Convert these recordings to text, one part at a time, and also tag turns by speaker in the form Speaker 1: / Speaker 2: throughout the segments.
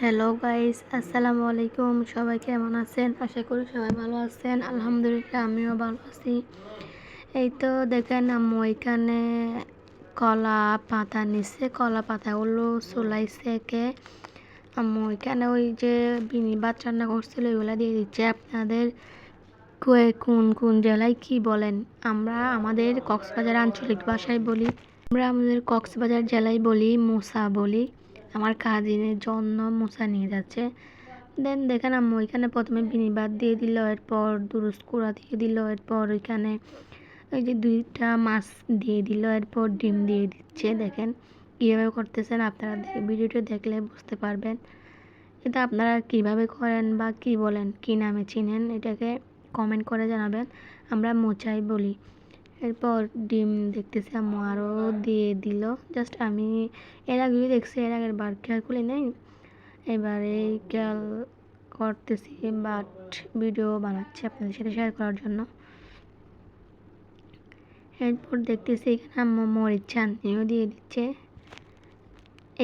Speaker 1: Hello guys, আসসালামু আলাইকুম। সবাই কেমন আছেন? আশা করি সবাই ভালো আছেন। আলহামদুলিল্লাহ আমিও ভালো আছি। এই তো দেখেন আম্মু এখানে কলা পাতা নিচ্ছে, কলা পাতাগুলো চুলাইছে কে আম্মু এখানে ওই যে বিনি ভাত রান্না করছিল ওইগুলা দিয়ে দিচ্ছে। আপনাদের কোন কোন জেলায় কি বলেন? আমরা আমাদের কক্সবাজার আঞ্চলিক ভাষায় বলি, আমরা আমাদের কক্সবাজার জেলায় বলি মোসা বলি। আমার কাজিনের জন্য মোসা নিয়ে যাচ্ছে। দেন দেখেন আম্মু এখানে প্রথমে বিনি ভাত দিয়ে দিল, এরপর দুরুস কুড়া দিয়ে দিল, এরপর ওইখানে ওই যে 2টা মাছ দিয়ে দিল, এরপর ডিম দিয়ে দিচ্ছে। দেখেন কীভাবে করতেছেন, আপনারা ভিডিওটা দেখলে বুঝতে পারবেন। এটা আপনারা কিভাবে করেন বা কি বলেন, কি নামে চিনেন, এটাকে কমেন্ট করে জানাবেন। আমরা মোচাই বলি। এরপর ডিম দেখতেছি আম্মু আরও দিয়ে দিল। জাস্ট আমি এর আগেই দেখছি, এর আগের বার খেয়াল করি নাই, এবারে খেয়াল করতেছি, বাট ভিডিও বানাচ্ছি আপনাদের সাথে শেয়ার করার জন্য। এরপর দেখতেছি এখানে আম্মু মরিচ চাটনিও দিয়ে দিচ্ছে।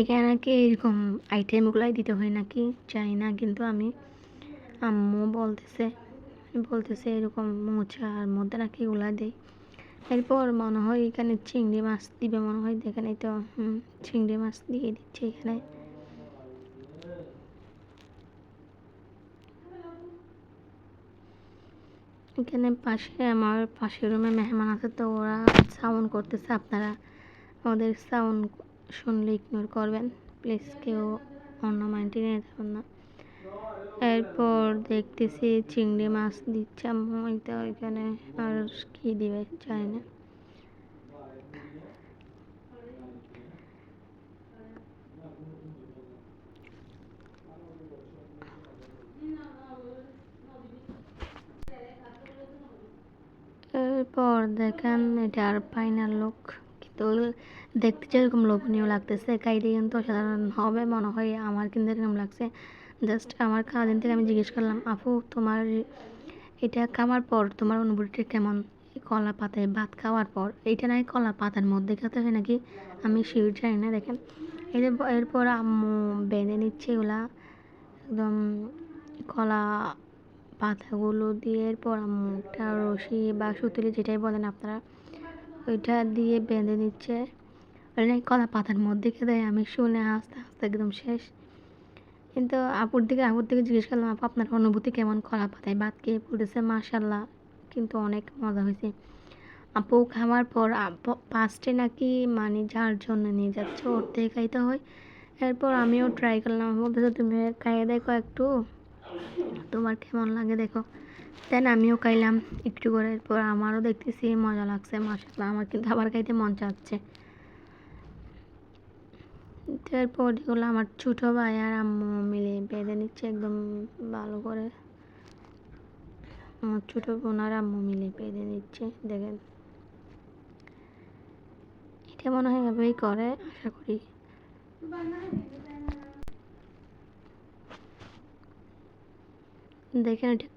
Speaker 1: এখানে নাকি এরকম আইটেমগুলাই দিতে হয় নাকি জানি না, কিন্তু আমি আম্মু বলতেছে এরকম মোচার মধ্যে নাকি এগুলা দেয়। এরপর মনে হয় এখানে চিংড়ি মাছ দিবে মনে হয়। দেখেন এই তো চিংড়ি মাছ দিয়ে দিচ্ছে এখানে। এখানে আমার পাশের রুমে মেহমান আছে, তো ওরা সাউন্ড করতেছে। আপনারা ওদের সাউন্ড শুনলে ইগনোর করবেন প্লিজ, কেউ অন্য মাইন্ডে নিয়ে যাবেন না। এরপর দেখতেছি চিংড়ি মাছ দিচ্ছে আম্মু, এটা এখানে আর কি দিবে জানি না। এরপর দেখেন এটা আর ফাইনাল লুক, কিন্তু দেখতে যেরকম লোভনীয় লাগতেছে, খাইতে কিন্তু অসাধারণ হবে মনে হয়। আমার কিন্তু এরকম লাগছে। জাস্ট আমার কাজিন থেকে আমি জিজ্ঞেস করলাম, আপু তোমার এটা খাওয়ার পর তোমার অনুভূতিটা কেমন? কলা পাতায় ভাত খাওয়ার পর, এইটা নাকি কলা পাতার মধ্যে খেতে হয় নাকি, আমি শিওর জানি না। দেখেন এরপর আম্মু বেঁধে নিচ্ছে এগুলা একদম কলা পাতাগুলো দিয়ে। এরপর আম্মু একটা রশি বা সুতুলি যেটাই বলেন আপনারা, ওইটা দিয়ে বেঁধে নিচ্ছে। ওই নাকি কলা পাতার মধ্যে খেতে, আমি শুনে হাসতে হাসতে একদম শেষ। কিন্তু আপুর দিকে জিজ্ঞেস করলাম, আপু আপনার অনুভূতি কেমন কলা পাতায় ভাত খেয়ে? বলতেছে মাশাল্লাহ, কিন্তু অনেক মজা হয়েছে। আপু খাওয়ার পর ফার্স্টে নাকি মানে যার জন্য নিয়ে যাচ্ছে ওর থেকে খাইতে হয়। এরপর আমিও ট্রাই করলাম, বলতেছে তুমি খাইয়ে দেখো একটু, তোমার কেমন লাগে দেখো। দেন আমিও খাইলাম একটু করে। এরপর আমারও দেখতেছি মজা লাগছে মাশাল্লাহ, আমার কিন্তু আবার খাইতে মন চাচ্ছে। এরপর এগুলো আমার ছোটো ভাই আর আম্মু মিলে বেঁধে নিচ্ছে একদম ভালো করে। আমার ছোটো বোন আর আম্মু মিলে বেঁধে নিচ্ছে। দেখেন এটা মনে হয় এভাবেই করে, আশা করি। দেখেন এটা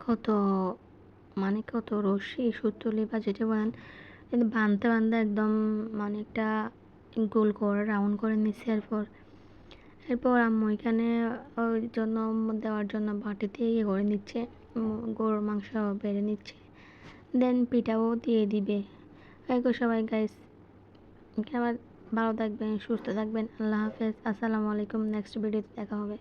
Speaker 1: কত রশ্মি সুতুলি বা যেটা বলেন, কিন্তু বাঁধতে একদম মানে একটা গোল করে রাউন্ড করে নিচ্ছে। এরপর আম্মু এখানে ওই জন্য দেওয়ার জন্য বাটিতে ইয়ে করে নিচ্ছে, গরুর মাংস বেড়ে নিচ্ছে। দেন পিঠাও দিয়ে দিবে। সবাই গাইস, আবার ভালো থাকবেন, সুস্থ থাকবেন। আল্লাহ হাফেজ, আসসালামু আলাইকুম। নেক্সট ভিডিওতে দেখা হবে।